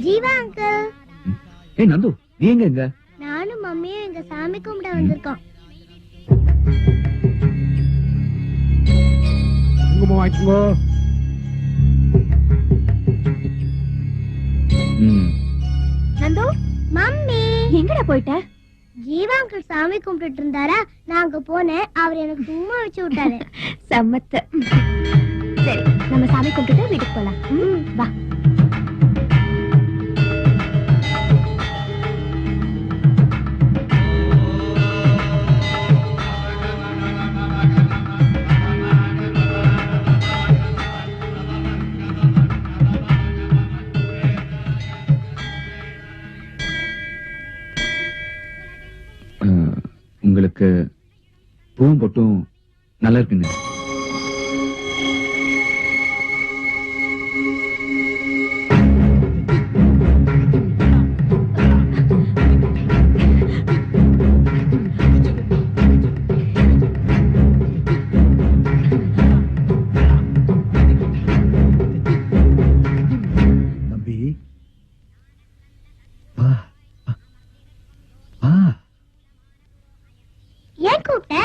Jeeva uncle. ஏய் நந்து, நீ எங்க? நானும் மம்மியும் எங்க சாமி கும்பிட வந்திருக்கோம். குங்குமம் வாங்கிக்கோ. நந்து, மம்மி எங்கடா போயிட்ட? ஜீவா அங்கிள் சாமி கும்பிட்டு இருந்தாரா, நான் அங்க போனேன். அவர் எனக்கு சும்மா வச்சு விட்டாரு. சமத்த. சரி, நம்ம சாமி கும்பிட்டுட்டு வீட்டுக்கு போலாம். வா. உங்களுக்கு பூவும் பொட்டும் நல்லா இருக்குங்க. தம்பி, ஏன் கூப்பிட்ட?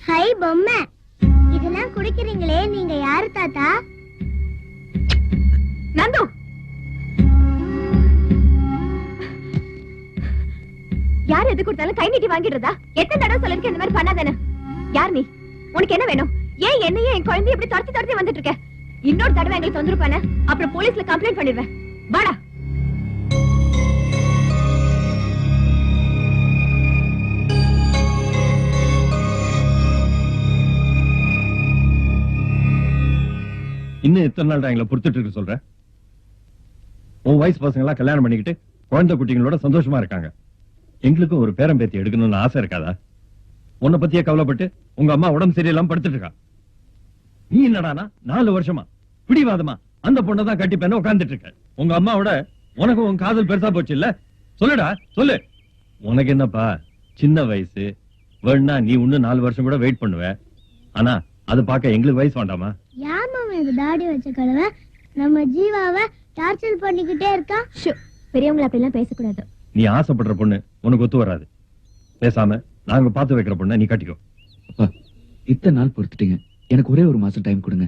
ஹை பொம்மை, இதெல்லாம் குடிக்கிறீங்களே, நீங்க யாரு தாத்தா? நந்து, யார் எது கொடுத்தாலும் கை நீட்டி வாங்கிடுறதா? எத்தனை தடவை சொல்லிருக்க இந்த மாதிரி பண்ணாதானே? யார் நீ? உனக்கு என்ன வேணும்? ஏன் என்னையே என் குழந்தைய இப்படி துரத்தி துரத்தி வந்துட்டு இருக்க? இன்னொரு தடவை எங்களுக்கு தொந்தரவு பண்ண, அப்புறம் போலீஸ்ல கம்ப்ளைண்ட் பண்ணிடுவேன். வாடா. இன்னும் எத்தனை நாள் எங்களை பொறுத்துட்டு இருக்க சொல்ற? உன் வயசு பசங்க எல்லாம் கல்யாணம் பண்ணிக்கிட்டு குழந்தை குட்டிகளோட சந்தோஷமா இருக்காங்க. எங்களுக்கும் ஒரு பேரம் பேத்தி எடுக்கணும்னு ஆசை இருக்காதா? உன்னை பத்தியே கவலைப்பட்டு உங்க அம்மா உடம்பு சரியில்லாம படுத்துட்டு இருக்கா. நீ என்னடானா 4 வருஷமா பிடிவாதமா அந்த பொண்ணை தான் கட்டிப்பேன்னு உட்கார்ந்துட்டு இருக்க. உங்க அம்மாவோட உனக்கு உன் காதல் பெருசா போச்சு இல்ல? சொல்லுடா சொல்லு. உனக்கு என்னப்பா சின்ன வயசு, வேணா நீ இன்னும் 4 வருஷம் கூட வெயிட் பண்ணுவ. ஆனா அது பார்க்க எங்களுக்கு வயசு வேண்டாமா? யார் மாமா இந்த தாடி வச்ச கலவை நம்ம ஜீவாவை டார்ச்சர் பண்ணிக்கிட்டே இருக்கா? பெரியவங்களை அப்படிலாம் பேசக்கூடாது. நீ ஆசைப்படுற பொண்ணு உனக்கு ஒத்து வராது. பேசாம நாங்க பார்த்து வைக்கிற பொண்ணை நீ கட்டிக்கோ. அப்பா, இத்தனை நாள் பொறுத்துட்டீங்க, எனக்கு ஒரே ஒரு மாசம் டைம் கொடுங்க.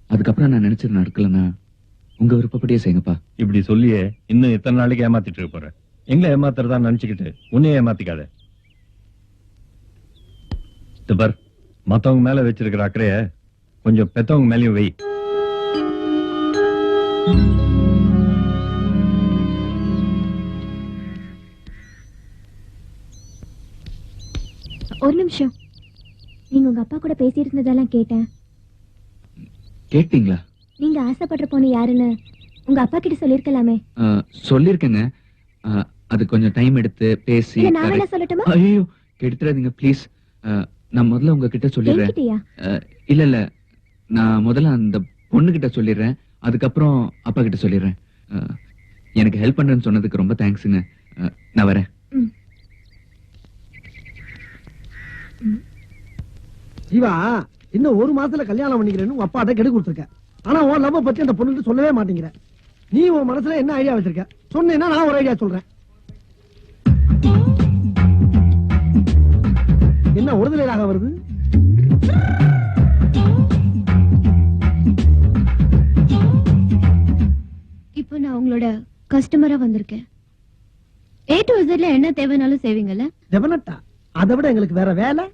அதுக்கப்புறம் நான் நினைச்சது நடக்கலன்னா உங்க விருப்பப்படியே செய்யுங்கப்பா. இப்படி சொல்லியே இன்னும் எத்தனை நாளைக்கு ஏமாத்திட்டு இருக்க போற? எங்களை ஏமாத்துறதா நினைச்சுக்கிட்டு உன்னையே ஏமாத்திக்காத. பார், மத்தவங்க மேல வச்சிருக்கிற அக்கறைய கொஞ்சம் பெத்தவங்க மேலயும் வை. ஒரு நிமிஷம். நீங்க உங்க அப்பா கூட பேசி இருந்ததெல்லாம் கேட்டேன். கேட்டீங்களா? நீங்க ஆசைப்படுற பொண்ணு யாருன்னு உங்க அப்பா கிட்ட சொல்லிருக்கலாமே. சொல்லிருக்கேங்க. அது கொஞ்சம் டைம் எடுத்து பேசி. நான் என்ன சொல்லட்டுமா? ஐயோ கெடுத்துறாதீங்க ப்ளீஸ். நான் முதல்ல உங்ககிட்ட சொல்லிடுறேன். இல்ல இல்ல, நான் முதல்ல அந்த பொண்ணு கிட்ட சொல்லிடுறேன், அதுக்கப்புறம் அப்பா கிட்ட சொல்லிடுறேன். எனக்கு ஹெல்ப் பண்றேன்னு சொன்னதுக்கு ரொம்ப தேங்க்ஸுங்க. நான் வரேன். ஜீவா, இன்னும் 1 மாசத்துல கல்யாணம் பண்ணிக்கிறேன்னு உங்க அப்பாட்ட கெடு கொடுத்துருக்க. ஆனா உன் லவ் பத்தி அந்த பொண்ணுக்கு சொல்லவே மாட்டேங்கிற. நீ உன் மனசுல என்ன ஐடியா வச்சிருக்க சொன்னேன்னா நான் ஒரு ஐடியா சொல்றேன். என்ன ஒருதலையாக வருது? இப்போ நான் உங்களோட கஸ்டமரா வந்திருக்கேன். A to Z ல என்ன தேவைனாலும் செய்வீங்கல்ல? டெஃபினட்டா. அதை விட எங்களுக்கு வேற வேலை.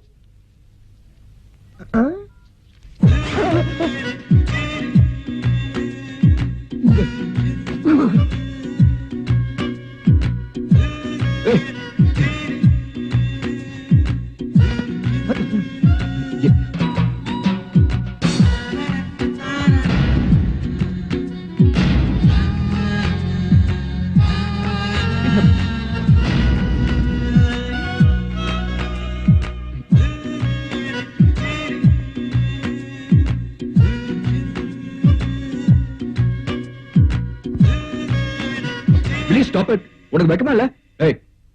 உனக்கு வெக்கமா இல்ல?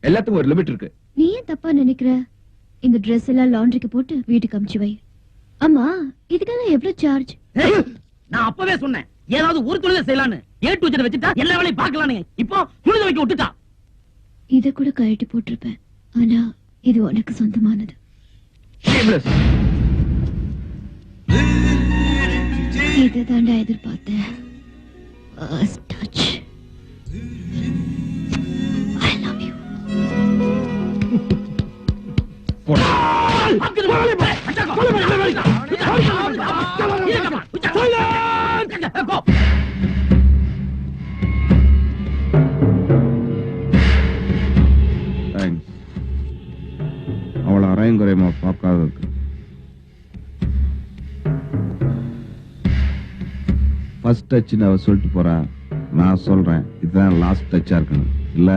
எல்லாத்துக்கும் ஒரு லிமிட் இருக்கு. நீ ஏன் தப்பா நினைக்கிற? இந்த Dress எல்லாம் லாண்டரிக்கு போட்டு வீட்டுக்கு அனுப்பிச்சு வை. அம்மா இதுக்கெல்லாம் எவ்வளவு சார்ஜ்? நான் அப்பவே சொன்னேன் ஏதாவது ஒரு தொழிலை செய்யலான்னு. ஏ டு ஜெட் வச்சுட்டா எல்லா வேலையும் பார்க்கலான்னு. இப்போ துணி துவைக்க விட்டுட்டா. இத கூட கழட்டி போட்டிருப்பேன். ஆனா இது உனக்கு சொந்தமானது. இதுதான்டா எதிர்பார்த்தேன். First touch. I love you. அவளை அரையும் குறையமா பார்க்காததுக்கு. ஃபர்ஸ்ட் டச்னு அவ சொல்லிட்டு போறா. நான் சொல்றேன் இதுதான் லாஸ்ட் டச்சா இருக்கணும். இல்ல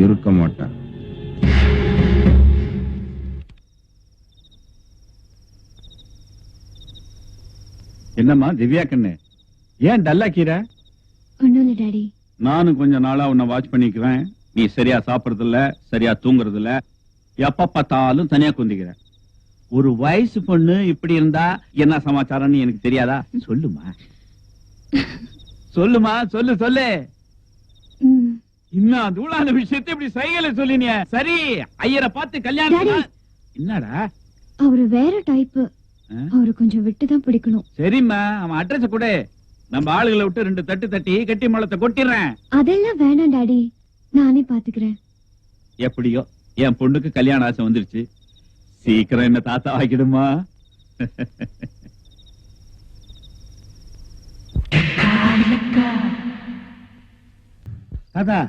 இருக்க மாட்டேன். என்னம்மா திவ்யா கண்ணு, ஏன் டல்லா கீரை? ஒண்ணும் இல்ல டாடி. நானும் கொஞ்ச நாளா உன்னை வாட்ச் பண்ணிக்கிறேன். நீ சரியா சாப்பிடுறது இல்ல, சரியா தூங்குறது இல்ல, எப்ப பார்த்தாலும் தனியா குந்திக்கிற. ஒரு வயசு பொண்ணு இப்படி இருந்தா என்ன சமாச்சாரம்னு எனக்கு தெரியாதா? சொல்லுமா சொல்லுமா சொல்லு சொல்லு. இன்னும் தூளான விஷயத்தை இப்படி சைகளை சொல்லினிய. சரி ஐயரை பார்த்து கல்யாணம். என்னடா அவரு வேற டைப். அவரு கொஞ்சம் விட்டுதான் பிடிக்கணும். சரிம்மா அவன் அட்ரஸ் கூட நம்ம ஆளுகளை விட்டு 2 தட்டு தட்டி கட்டி மலத்தை கொட்டிடுறேன். அதெல்லாம் வேணாம் டாடி, நானே பாத்துக்கிறேன். எப்படியோ என் பொண்ணுக்கு கல்யாண ஆசை வந்துருச்சு. சீக்கிரம் என்ன தாத்தா ஆக்கிடுமா? தாத்தா,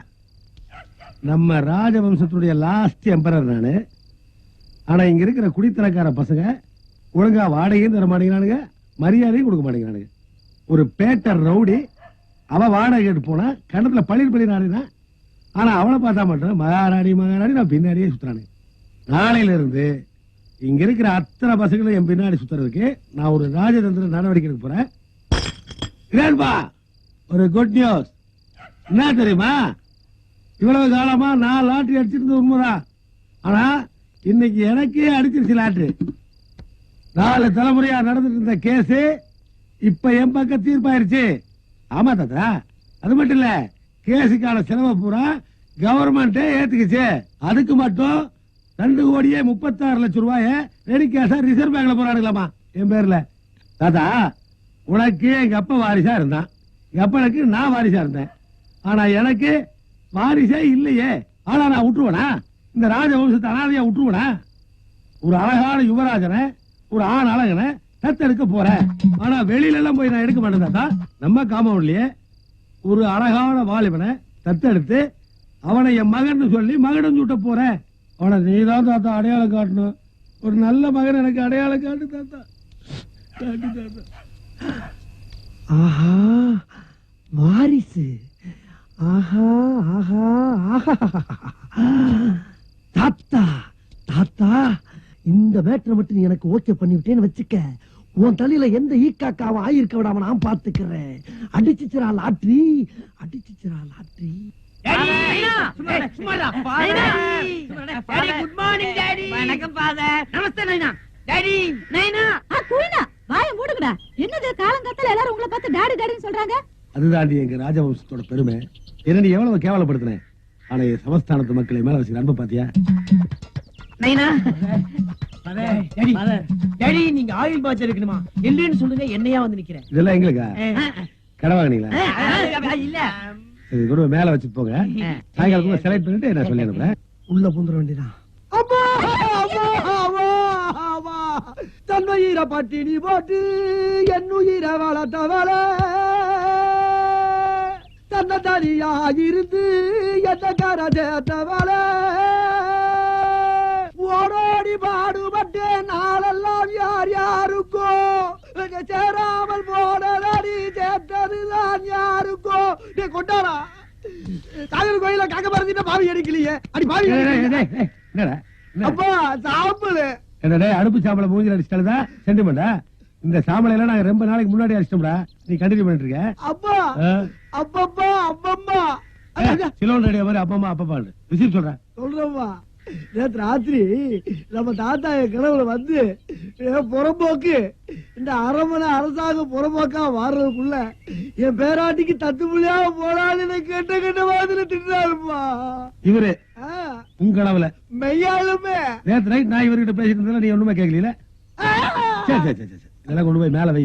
நம்ம ராஜவம்சத்துடைய லாஸ்ட் எம்பரர் நானு. ஆனா இங்க இருக்கிற குடித்தனக்கார பசங்க ஒழுங்கா வாடகையும் தர மாட்டேங்கிறானுங்க, மரியாதையும் கொடுக்க மாட்டேங்கிறானுங்க. ஒரு பேட்டர் ரவுடி அவ வாடகை கேட்டு போனா கணத்துல பள்ளி நாடினா. ஆனா அவளை பார்த்தா மட்டும் மகாராணி நான் பின்னாடியே சுத்துறானுங்க. நாளையில இருந்து இங்க இருக்கிற அத்தனை பசங்களும் என் பின்னாடி சுத்துறதுக்கு நான் ஒரு ராஜதந்திர நடவடிக்கை எடுக்க போறேன். ஒரு குட் நியூஸ் என்ன தெரியுமா? இவ்வளவு காலமா நான் லாட்டரி அடிச்சிருந்தது உண்மைதான். ஆனா இன்னைக்கு எனக்கே அடிச்சிருச்சு லாட்டரி. 4 தலைமுறையா நடந்துட்டு இருந்த கேஸ் இப்ப என் பக்கம் தீர்ப்பாயிருச்சு. ஆமா தாத்தா, அது மட்டும் இல்ல, கேஸுக்கான செலவை பூரா கவர்மெண்டே ஏத்துக்குச்சு. அதுக்கு மட்டும் 2,36,00,000 ரூபாய ரெடி கேஷா ரிசர்வ் பேங்க்ல போறானுங்களாமா என் பேர்ல. தாத்தா, உனக்கு எங்க அப்பா வாரிசா இருந்தான், எங்க அப்பனுக்கு நான் வாரிசா இருந்தேன். ஆனா எனக்கு வாரிசே இல்லையே. ஆனா நான் விட்டுருவனா? இந்த ராஜவம்சத்தை அனாதையா விட்டுருவனா? ஒரு அழகான யுவராஜனை, ஒரு ஆண் அழகனை தத்தெடுக்க போறேன். ஆனா வெளியில எல்லாம் போய் நான் எடுக்க மாட்டேன் தாத்தா. நம்ம காம்பவுண்ட்லயே ஒரு அழகான வாலிபனை தத்தெடுத்து அவனை என் மகன் சொல்லி மகனும் சுட்ட போறேன். அவனை நீதான் தாத்தா அடையாளம் காட்டணும். ஒரு நல்ல மகன் எனக்கு அடையாளம் காட்டு தாத்தா, காட்டு தாத்தா. ஆஹா வாரிசு, ஆஹா ஆஹா ஆஹா. தாத்தா தாத்தா, இந்த மேட்டரை மட்டும் நீ எனக்கு ஓகே பண்ணிவிட்டேன்னு வச்சுக்க, உன் தலையில எந்த ஈக்காக்காவும் ஆயிருக்க விடாம நான் பாத்துக்கிறேன். அடிச்சுச்சிரா லாட்ரி, அடிச்சுச்சிரா லாட்ரி. Good morning daddy. வணக்கம் ஃபாதர். நமஸ்தே நைனா. டாடி நைனா. குயினா வாயை மூடுங்கடா. என்னது காலங்கத்துல எல்லாரும் உங்களை பார்த்து டாடி டாடின்னு சொல்றாங்க? அதுதாண்டி எங்க ராஜவம்சத்தோட பெருமை. என்ன நீ எவ்வளவு கேவலப்படுத்தின, ஆனா என் சமஸ்தானத்து மக்களை மேல வச்சுக்கிற அன்பு பாத்தியா? நைனா டாடி, நீங்க ஆயில் பாய்ச்சல் இருக்கணுமா இல்லன்னு சொல்லுங்க, என்னையா வந்து நிக்கிறேன். இதெல்லாம் எங்களுக்கா கடை வாங்கினீங்களா? இல்ல சரி, கொண்டு மேல வச்சு போங்க. சாயங்காலத்துல செலக்ட் பண்ணிட்டு நான் சொல்லி அனுப்புறேன். உள்ள பூந்துட வேண்டியதான். தன்னுயிர பட்டினி போட்டு என்னுயிர வளர்த்தவள, தன்னை தனியாயிருந்து என்ன கரை சேர்த்தவள, ஓடோடி பாடுபட்டே நாளெல்லாம் யார் யாருக்கோ சேராமல் போனடி சேர்த்ததுதான் யாருக்கோ. கொண்டாடா காதல் கோயில காக்க பறந்துட்ட பாவி அடிக்கலையே. அடி பாவி அப்பா சாப்பிடு. அடுப்பு சாம்பலை மூஞ்சில அடிச்சிட்டா சென்டிமெண்டா? இந்த சாம்பலை எல்லாம் நாங்க ரொம்ப நாளைக்கு முன்னாடி அடிச்சிட்டோம்டா. நீ கண்டினியூ பண்ணிட்டு இருக்க. அப்பா அப்பப்பா அப்பம்மா சிலோன் ரேடியோ மாதிரி அப்பம்மா அப்பப்பா ரிசீவ் சொல்றேன். சொல்றப்பா நேற்று ராத்திரி நம்ம தாத்தா என் கனவுல வந்து புறம்போக்கு இந்த அரண்மனை அரசாங்க புறம்போக்கா மாறுறதுக்குள்ள என் பேராட்டிக்கு தத்து புள்ளியா போடாதுன்னு கெட்ட மாதிரி திட்டாருப்பா. இவரு உங்க கனவுல மெய்யாலுமே நேற்று நைட் நான் இவர்கிட்ட பேசிட்டு இருந்தா நீ ஒண்ணுமே கேட்கல. சரி இதெல்லாம் கொண்டு போய் மேல வை,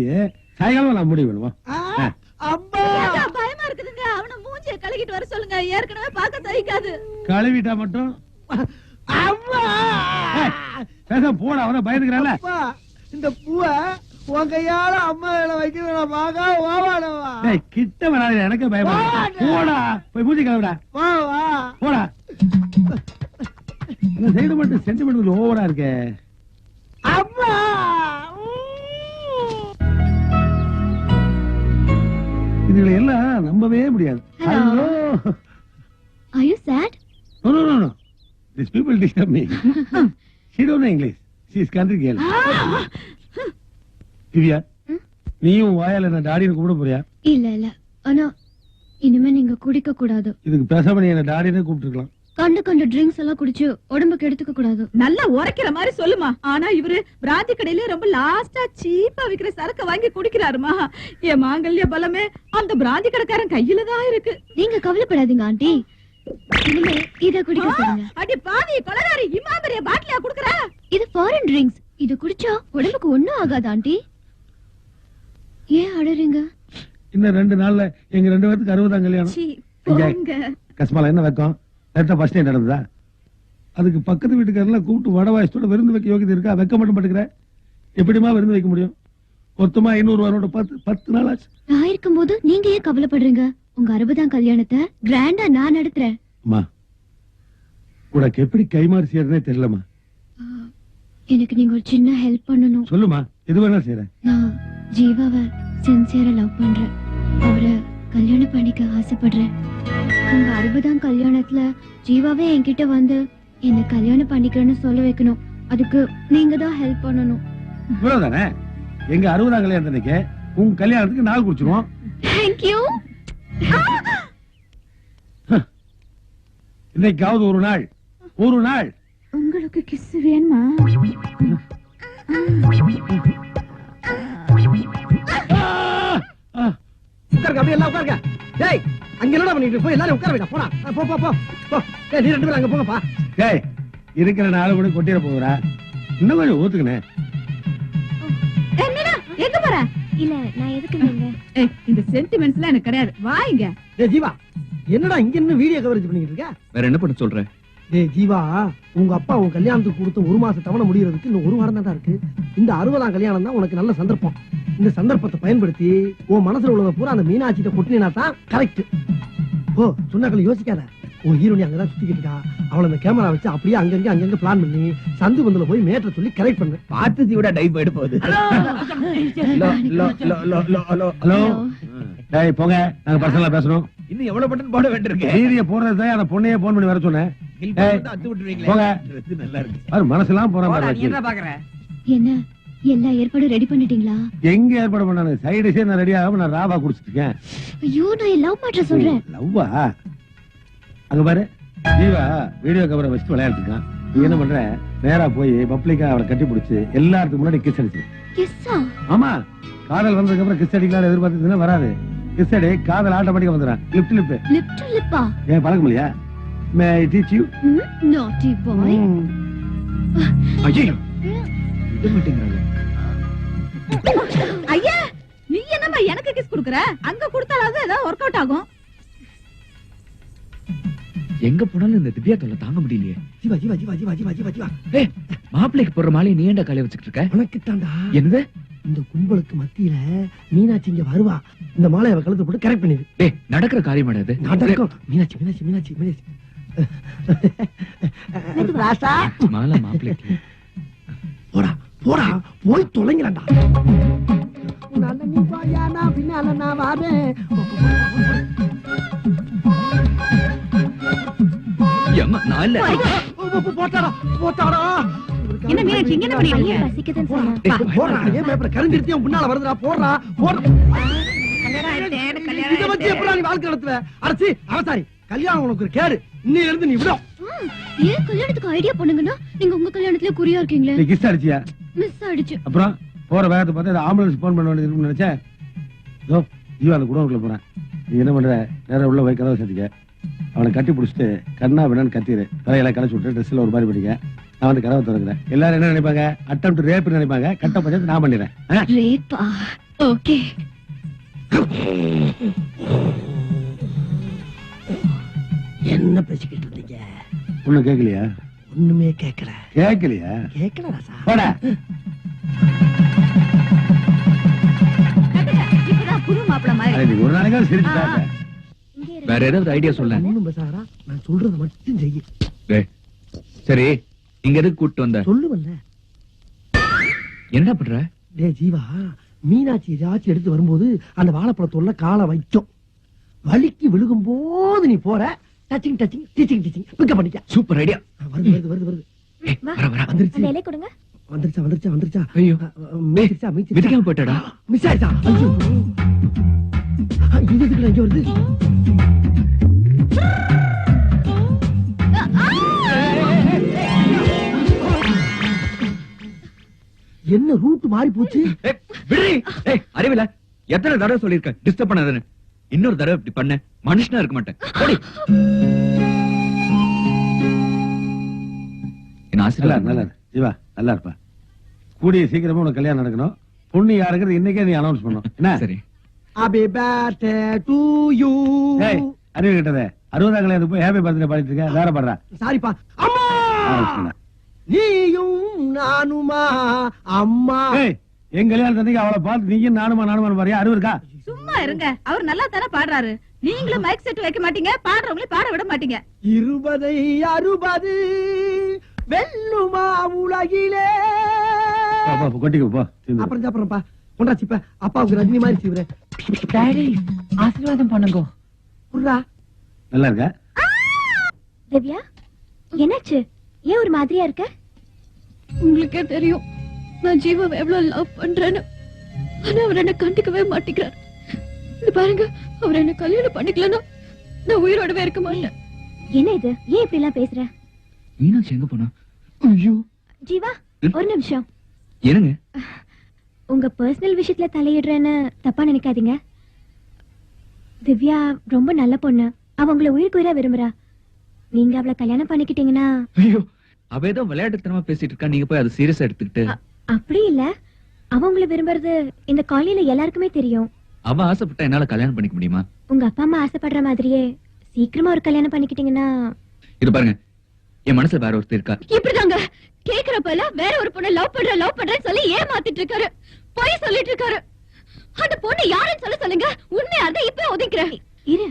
சாயங்காலம் நான் முடிவு பண்ணுவோம். அம்மா பயமா இருக்குதுங்க. அவன மூஞ்சிய கழுவிட்டு வர சொல்லுங்க. ஏற்கனவே பார்க்க சகிக்காது. கழுவிட்டா மட்டும் பேச போட அவன பயந்துக்கிறான்ல. இந்த பூவை உன் கையால அம்மா வைக்கிறேன். கிட்ட வராது, எனக்கு பயமா. போடா போய் மூஞ்சி கழுவிடா. போடா. இந்த சைடு மட்டும் சென்டிமெண்ட் ஓவரா இருக்கே. அம்மா இதுகளை எல்லாம் நம்பவே முடியாது. Hello. Are you sad? No. These people disturb me. She don't know English. She is country girl. Divya, நீயும் வாயால என்ன டாடின்னு கூப்பிட போறியா? இல்ல. ஆனா இனிமே நீங்க குடிக்க கூடாது. இதுக்கு பேசாம நீ என்ன டாடின்னு கூப்பிட்டுருக்கலாம். கண்டு ட்ரிங்க்ஸ் எல்லாம் குடிச்சு உடம்புக்கு எடுத்துக்க கூடாது. நல்லா உரைக்கிற மாதிரி சொல்லுமா. ஆனா இவரு பிராந்தி கடையில ரொம்ப லாஸ்டா சீப்பா விக்கிற சரக்கு வாங்கி குடிக்கிறாருமா. என் மாங்கல்ய பலமே அந்த பிராந்தி கடைக்காரன் கையில தான் இருக்கு. நீங்க கவலைப்படாதீங்க ஆண்டி. இனிமே இத குடிக்க சொல்லுங்க. அடி பாவி கொலகாரி, இமாபரிய பாட்டிலா குடுக்குற? இது ஃபாரின் ட்ரிங்க்ஸ். இது குடிச்சா உடம்புக்கு ஒண்ணும் ஆகாது ஆண்டி. ஏன் அழறீங்க? இன்னும் 2 நாள்ல எங்க 2 பேருக்கு 60ஆம் கல்யாணம். கஸ்மால என்ன வெக்கம்? ஃபர்ஸ்ட் டே நடந்ததா? அதுக்கு பக்கத்து வீட்டுக்காரெல்லாம் கூப்பிட்டு வட வாயத்தோட விருந்து வைக்க யோகியதை இருக்கா? வைக்க மட்டும் பட்டுக்கிற. எப்படிமா விருந்து வைக்க முடியும்? மொத்தமா 500 10 நாள் ஆச்சு. நான் இருக்கும்போது நீங்க ஏன் கவலைப்படுறீங்க? உங்க 60ஆம் கல்யாணத்தை கிராண்டா நான் நடத்துறேன். அம்மா, உனக்கு எப்படி கைமாறு செய்யறதுனே தெரியலமா. எனக்கு நீங்க ஒரு சின்ன ஹெல்ப் பண்ணணும். சொல்லுமா, எது வேணா செய்யறேன். நான் ஜீவாவை சின்சியரா லவ் பண்றேன். அவரை கல்யாணம் பண்ணிக்க ஆசைப்படுறேன். உங்க 60ஆம் கல்யாணத்துல ஜீவாவே என்கிட்ட வந்து என்ன கல்யாணம் பண்ணிக்கிறேன்னு சொல்ல வைக்கணும். அதுக்கு நீங்க தான் ஹெல்ப் பண்ணணும். இவ்வளவுதானே? எங்க 60ஆம் கல்யாணத்துக்கு உங்க கல்யாணத்துக்கு நாள் குடிச்சிருவோம். Thank you. இன்னைக்காவது ஒரு நாள் உங்களுக்கு கிஸ் வேணுமா? உட்காருங்க, அப்படியே எல்லாம் உட்காருங்க. டேய், அங்க என்னடா பண்ணிட்டு போய் எல்லாரும் உட்கார வைடா. போடா, போ போ போ போ. டேய், நீ 2 பேரும் அங்க போங்கப்பா. டேய், இருக்கிற 4 கூட கொட்டிர போகுறா. இன்னும் கொஞ்சம் ஊத்துக்கனே. என்னடா எங்க போற? இல்ல நான் எதுக்கு நீங்க இந்த சென்டிமெண்ட்ஸ்லாம் எனக்கு கிடையாது. வாங்க. டேய் ஜீவா, என்னடா இங்க நின்னு வீடியோ கவரேஜ் பண்ணிட்டு இருக்க? வேற என்ன பண்ண சொல்ற? டேய் ஜீவா, உங்க அப்பா உன் கல்யாணத்துக்கு கொடுத்த 1 மாச தவணை முடியறதுக்கு இன்னும் 1 வாரம் தான் இருக்கு. இந்த 60ஆம் கல்யாணம் தான் உனக்கு நல்ல சந்தர்ப்பம். இந்த சந்தர்ப்பத்தை பயன்படுத்தி உன் மனசுல உள்ளத பூரா அந்த மீனாட்சிட்ட கொட்டினா தான் கரெக்ட். ஓ, சொன்னாக்கள் யோசிக்காத. உன் ஹீரோனி அங்கதான் சுத்திக்கிட்டு இருக்கா. அவளை அந்த கேமரா வச்சு அப்படியே அங்கங்க பிளான் பண்ணி சந்து பந்துல போய் மேட்டர் சொல்லி கரெக்ட் பண்ணு. பார்த்து விட டைப் எடுத்து போகுது. ஹலோ. டேய் போங்க, நாங்க பர்சனலா பேசணும். இன்னும் எவ்வளவு பட்டன் போட வேண்டியிருக்கு? வீடியோ போடுறதே அந்த பொண்ணையே போன் பண்ணி வர சொன்னேன். அத்து விட்டுருவீங்களே. போங்க. நல்லா இருக்கு. அது மனசெல்லாம் போற நீ மாதிரி. என்ன பாக்குற? என்ன எல்லா ஏற்பாடும் ரெடி பண்ணிட்டீங்களா? எங்க ஏற்பாடு பண்ணானு? சைடு டிஷ் நான் ரெடி ஆகாம நான் ராவா குடிச்சிட்டு இருக்கேன். ஐயோ, நான் லவ் மேட்டர் சொல்றேன். லவ்வா? அங்க பாரு, ஜீவா வீடியோ கவரை வச்சுட்டு விளையாட்டு இருக்கான். நீ என்ன பண்ற? நேரா போய் பப்ளிக்கா அவளை கட்டி பிடிச்சு எல்லாத்துக்கும் முன்னாடி கிஸ் அடிச்சு. கிஸ்ஸா? ஆமா, காதல் வந்ததுக்கு அப்புறம் கிஸ் அடிக்கலாம் எதிர்பார்த்ததுன்னா வராது. கிஸ் அடி, காதல் ஆட்டோமேட்டிக்கா வந்துடும். லிப் லிப் லிப் டு லிப்பா? ஏன் பழக்கம் இல்லையா? May I teach you? Naughty boy. ஐயோ, இது மீட்டிங்றாங்க. ஐயா, நீ என்னமா எனக்கு கிஸ் குடுக்குற? அங்க கொடுத்தாலாவது ஏதாவது வொர்க் அவுட் ஆகும். எங்க போனாலும் இந்த திவ்யா தொல்லை தாங்க முடியலையே. ஜீவா ஜீவா ஜீவா ஜீவா ஜீவா ஜீவா ஜீவா. ஏய், மாப்பிளைக்கு போற மாலையை நீ ஏன்டா காலைய வச்சிட்டு இருக்க? உனக்கு தாண்டா. என்னது? இந்த கும்பலுக்கு மத்தியில மீனாட்சி இங்க வருவா. இந்த மாலையை அவ கழுத்து போட்டு கரெக்ட் பண்ணிடு. ஏய், நடக்கிற காரியம் அது. நடக்கும். மீனாட்சி மீனாட்சி மீனாட்சி மீனாட்சி. ராசா, மாலை மாப்பிளைக்கு. போடா போடா, போய் தொலைங்கடா. நல்ல நீ வாயா, நான் பின்னால நான் வரேன். ஏம்மா, நான் இல்ல. போட்டாடா போட்டாடா. என்ன மீனாட்சி இங்க என்ன பண்ணிட்டு இருக்க? பசிக்குதுன்னு சொன்னா போடா, ஏன் பேப்பர் கரண்டிருத்தியும் முன்னால வருதுடா. போடுறா போடுறா. இத வச்சு எப்படா நீ வாழ்க்கை நடத்துவ? அடச்சி அவசாரி, கல்யாணம் உனக்கு ஒரு கேடு. இன்னையில இருந்து நீ விடும். ஏன் கல்யாணத்துக்கு ஐடியா பண்ணுங்கன்னா நீங்க உங்க கல்யாணத்துல குறியா இருக்கீங்களே. நீ கிஸ் அடிச்சியா? மிஸ் ஆயிடுச்சு. அப்புறம் போற வேகத்தை பார்த்து ஆம்புலன்ஸ் போன் பண்ண வேண்டியது இருக்குன்னு நினைச்சேன். இதோ ஜீவா அந்த குடோனுக்குள்ள போறேன். நீ என்ன பண்ற? நேரம் உள்ள போய் கதவை சந்திக்க, அவனை கட்டி பிடிச்சிட்டு கண்ணா வேணான்னு கத்திரு, தலையெல்லாம் கலைச்சு விட்டு ட்ரெஸ்ல ஒரு மாதிரி பண்ணிக்க. நான் வந்து கதவை திறக்கிறேன். எல்லாரும் என்ன நினைப்பாங்க? அட்டெம்ப்ட் ரேப் நினைப்பாங்க. கட்ட பஞ்சத்து நான் பண்ணிடுறேன். ரேப்பா? ஓகே. என்ன பேசிக்கிட்டு இருந்தீங்க? ஒண்ணும் கேட்கலையா? ஒண்ணுமே கேட்கல. கேட்கலையா? கேட்கல ராசா. போடா. இப்பதான் புது மாப்பிள மாதிரி. நீ ஒரு நாளைக்காவது சிரிச்சு பாருங்க. வேற ஏதாவது ஐடியா சொல்ல. ஒண்ணும் பேசாரா, நான் சொல்றது மட்டும் செய்ய. டேய், சரி இங்க எதுக்கு கூட்டிட்டு வந்த? சொல்லுவல்ல. என்ன பண்ற? டேய் ஜீவா, மீனாட்சி ஏதாச்சும் எடுத்து வரும்போது அந்த வாழைப்பழத்தோட காலை வைக்கும். வலிக்கு விழுகும் போது நீ போற, டச்சிங் டச்சிங் டீச்சிங் டீச்சிங் பிக்க பண்ணிக்க. Super idea. வருது வருது வருது வருது. வந்துருச்சு. அந்த இலை கொடுங்க. வந்துருச்சா வந்துருச்சா வந்துருச்சா. ஐயோ, மீச்சிருச்சா மீச்சிருச்சா. விதிக்காம போயிட்டாடா. மிஸ் ஆயிடுச்சா? ஐயோ, இது எதுக்குடா இங்க வருது? என்ன ரூட் மாறி போச்சு? அறிவில எத்தனை தடவை சொல்லிருக்க டிஸ்டர்ப் பண்ணாதன்னு. இன்னொரு தடவை இப்படி பண்ண மனுஷனா இருக்க மாட்டேன். ஓடி. என்ன நல்லா ஆசீர்வாதம். நல்லா ஜீவா நல்லா இருப்பா. கூடிய சீக்கிரமா உனக்கு கல்யாணம் நடக்கணும். பொண்ணு யாருங்கிறது இன்னைக்கே நீ அனௌன்ஸ் பண்ணணும். என்ன? சரி. Happy birthday to you. ஏய், அறிவு கிட்டதே 60ஆம் கல்யாணத்துக்கு போய் ஹேப்பி பர்த்டே பாடிட்டு இருக்க. வேற பாடுறா. சாரிப்பா. அம்மா, நீயும் நானுமா அம்மா. ஏய், என் கல்யாணத்துக்கு அவளை பார்த்து நீங்க நானுமா பாரியா? அறிவு இருக்கா? சும்மா இருங்க, அவர் நல்லா தானே பாடுறாரு. நீங்களும் மைக் செட் வைக்க மாட்டீங்க, பாடுறவங்களே பாட விட மாட்டீங்க. 20 60 வெல்லுமா உலகிலே. கொட்டிக்கு போ. அப்புறம் சாப்பிடுறப்பா. கொண்டாச்சிப்ப அப்பாவுக்கு ரஜினி மாதிரி செய்வேன். டாடி ஆசீர்வாதம் பண்ணுங்க. புர்ரா நல்லா இருக்கா? திவ்யா, என்னாச்சு? ஏன் ஒரு மாதிரியா இருக்க? உங்களுக்கே தெரியும் நான் ஜீவாவை எவ்வளவு லவ் பண்றேன்னு. ஆனா அவர் என்ன கண்டுக்கவே மாட்டேங்கிறார். இது பாருங்க, அவர் என்ன கல்யாணம் பண்ணிக்கலன்னா நான் உயிரோடவே இருக்க மாட்டேன். என்ன இது? ஏன் இப்படி எல்லாம் பேசுற? மீனாட்சி எங்க போனா? ஐயோ ஜீவா, ஒரு நிமிஷம். என்னங்க? உங்க பர்சனல் விஷயத்துல தலையிடுறேன்னு தப்பா நினைக்காதீங்க. திவ்யா ரொம்ப நல்ல பொண்ணு. அவ உங்களை உயிருக்கு உயிரா விரும்புறா. நீங்க அவளை கல்யாணம் பண்ணிக்கிட்டீங்கன்னா. ஐயோ, அவ ஏதோ விளையாட்டுத்தனமா பேசிட்டு இருக்கா. நீங்க போய் அதை சீரியஸா எடுத்துக்கிட்டு. அப்படி இல்ல, அவ உங்களை விரும்புறது இந்த காலையில எல்லாருக்குமே தெரியும். அவ ஆசைப்பட்டா என்னால கல்யாணம் பண்ணிக்க முடியுமா? உங்க அப்பா அம்மா ஆசைப்படுற மாதிரியே சீக்கிரமா ஒரு கல்யாணம் பண்ணிக்கிட்டீங்கன்னா. இது பாருங்க, என் மனசுல வேற ஒருத்தர் இருக்கா. இப்படிதாங்க கேக்குறப்ப எல்லாம் வேற ஒரு பொண்ணை லவ் பண்றேன்னு சொல்லி ஏமாத்திட்டு இருக்காரு. போய் சொல்லிட்டு இருக்காரு. அந்த பொண்ணு யாருன்னு சொல்லுங்க. உண்மையா இருந்தா இப்ப ஒதுக்கிறேன். இரு,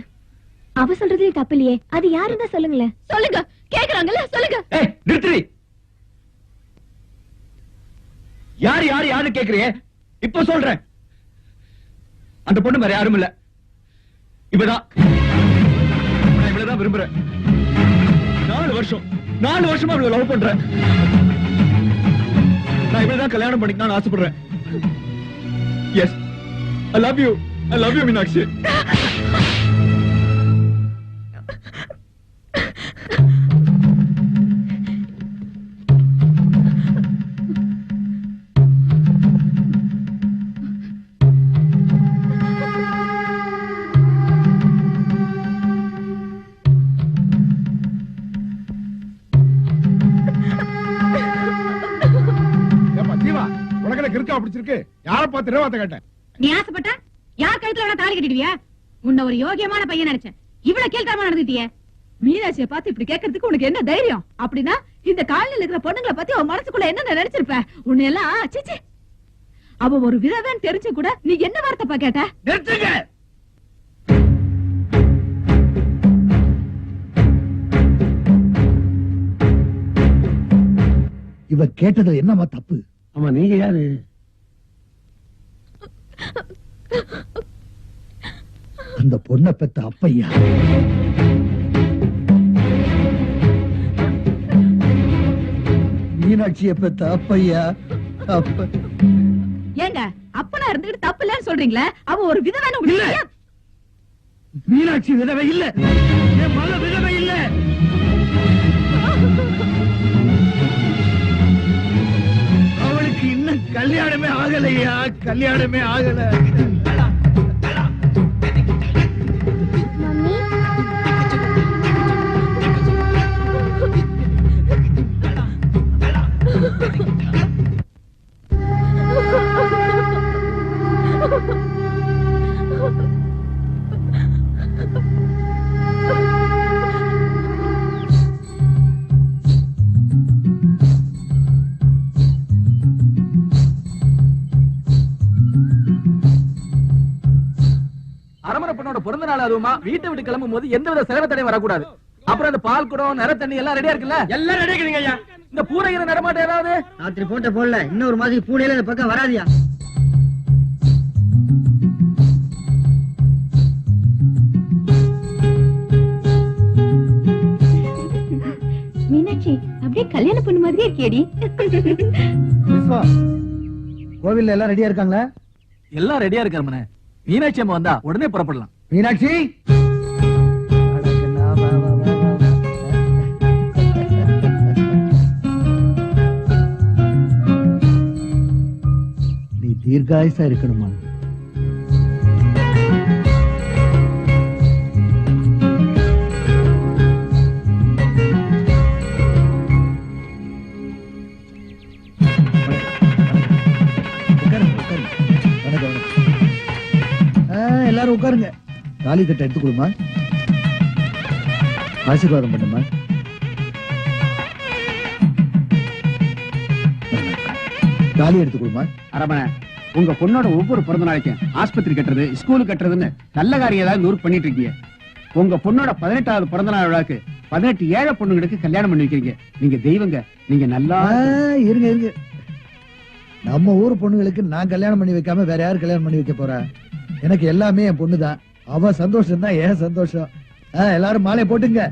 அவ சொல்றதுல தப்பு இல்லையே. அது யாருன்னு தான் சொல்லுங்களேன். சொல்லுங்க, கேக்குறாங்கல்ல, சொல்லுங்க. ஏய், நிறுத்துறி. யாரு கேக்குறியே? இப்ப சொல்றேன். அந்த பொண்ணு வேற யாரும் இல்ல. இவதான். நான் இவளதான் விரும்புறேன். 4 வருஷமா இவளை லவ் பண்றேன். நான் இவளதான் கல்யாணம் பண்ணிக்கணும்னு ஆசைப்படுறேன். Yes, I love you Meenakshi. யார பார்த்து ரேவாத்த கேட்டேன். நீ ஆசைப்பட்ட யார் கழுத்துல வேணா தாலி கட்டிடுவியா? உன்ன ஒரு யோகியமான பையன் நினைச்சேன். இவ்வளவு கேள்விமா நடந்துட்டியே. மீனாட்சியை பார்த்து இப்படி கேட்கறதுக்கு உனக்கு என்ன தைரியம்? அப்படின்னா இந்த காலையில இருக்கிற பொண்ணுங்களை பத்தி அவன் மனசுக்குள்ள என்ன நினைச்சிருப்ப? உன்னை எல்லாம் சிச்சி, அவ ஒரு விதவன் தெரிஞ்சு கூட நீ என்ன வார்த்தைப்பா கேட்ட? நிறுத்துங்க. இவ கேட்டதுல என்னமா தப்பு? ஆமா, நீங்க யாரு? அந்த பொண்ணை பெத்த அப்பையா. மீனாட்சியை பெத்த அப்பையா. ஏங்க அப்பனா இருந்துகிட்டு தப்பு இல்லன்னு சொல்றீங்களே? அவ ஒரு விதவன் உங்களுக்கு. மீனாட்சி விதவை இல்ல. என் மக விதவை இல்ல. கல்யாணமே ஆகலையா, கல்யாணமே ஆகல. அரமனை பொண்ணோட பிறந்த நாள் அதுவுமா வீட்டை விட்டு கிளம்பும் போது எந்த வித செலவு தடையும் வரக்கூடாது. அப்புறம் அந்த பால் குடம் நிற தண்ணி எல்லாம் ரெடியா இருக்குல்ல? எல்லாம் ரெடியா இருக்குங்க ஐயா. இந்த பூனைகிற நடமாட்டம் ஏதாவது ராத்திரி போட்ட போடல, இன்னொரு மாதிரி பூனையில இந்த பக்கம் வராதியா. மீனாட்சி அப்படியே கல்யாணம் பண்ண மாதிரியே இருக்கியடி. கோவில்ல எல்லாம் ரெடியா இருக்காங்களா? எல்லாம் ரெடியா இருக்கு அரமனை. மீனாட்சி அம்மா வந்தா உடனே புறப்படலாம். மீனாட்சி நீ தீர்காயுசா இருக்கணுமா? எல்லாரும் உட்காருங்க. தாலி கட்ட எடுத்து கொடுமா, ஆசீர்வாதம் பண்ணுமா. தாலி எடுத்து கொடுமா. அரமண, உங்க பொண்ணோட ஒவ்வொரு பிறந்த நாளைக்கும் ஆஸ்பத்திரி கட்டுறது, ஸ்கூல் கட்டுறதுன்னு நல்ல காரியம் ஏதாவது நூறு பண்ணிட்டு இருக்கீங்க. உங்க பொண்ணோட 18வது பிறந்த நாள் விழாக்கு 18 ஏழை பொண்ணுங்களுக்கு கல்யாணம் பண்ணி வைக்கிறீங்க. நீங்க தெய்வங்க. நீங்க நல்லா இருங்க இருங்க. நம்ம ஊர் பொண்ணுங்களுக்கு நான் கல்யாணம் பண்ணி வைக்காம வேற யாரு கல்யாணம் பண்ணி வைக்க போறா? எனக்கு எல்லாமே என் பொண்ணுதான். அவ சந்தோஷம் தான் ஏன் சந்தோஷம். எல்லாரும் மாலை போட்டுங்க.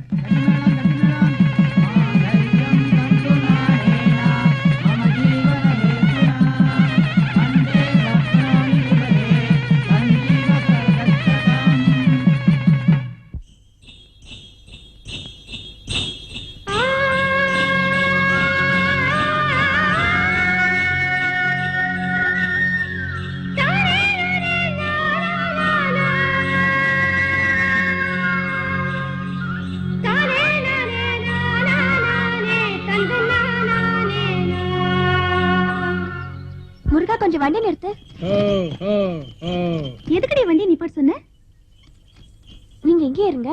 கொஞ்சம் வண்டி நிறுத்து. எதுக்கடி வண்டி நிப்பாட்ட சொன்ன? நீங்க எங்கே இருங்க.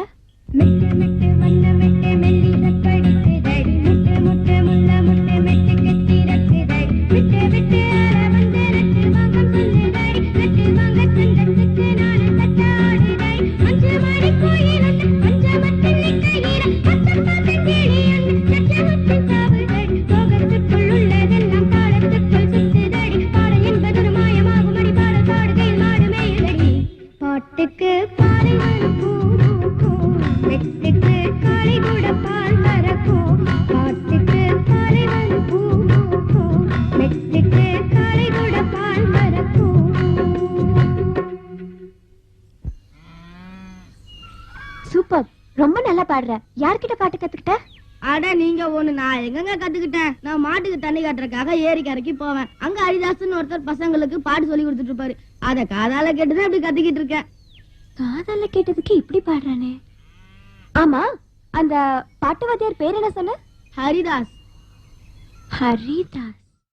சூப்பர், ரொம்ப நல்லா பாடுற. யார்கிட்ட பாட்டு கத்துக்கிட்ட? அட நீங்க ஒண்ணு, நான் எங்க கத்துக்கிட்டேன். நான் மாட்டுக்கு தண்ணி காட்டுறதுக்காக ஏரிக்கரைக்கு போவேன். அங்க ஹரிதாஸ்னு ஒருத்தர் பசங்களுக்கு பாட்டு சொல்லி கொடுத்துட்டு இருப்பாரு. அத காதால கேட்டுதான் அப்படி கத்துக்கிட்டு இருக்கேன். காதால கேட்டதுக்கு இப்படி பாடுறானே. ஆமா, அந்த பாட்டு வாத்தியார் பேர் என்ன சொன்ன? ஹரிதாஸ். ஹரிதாஸ்.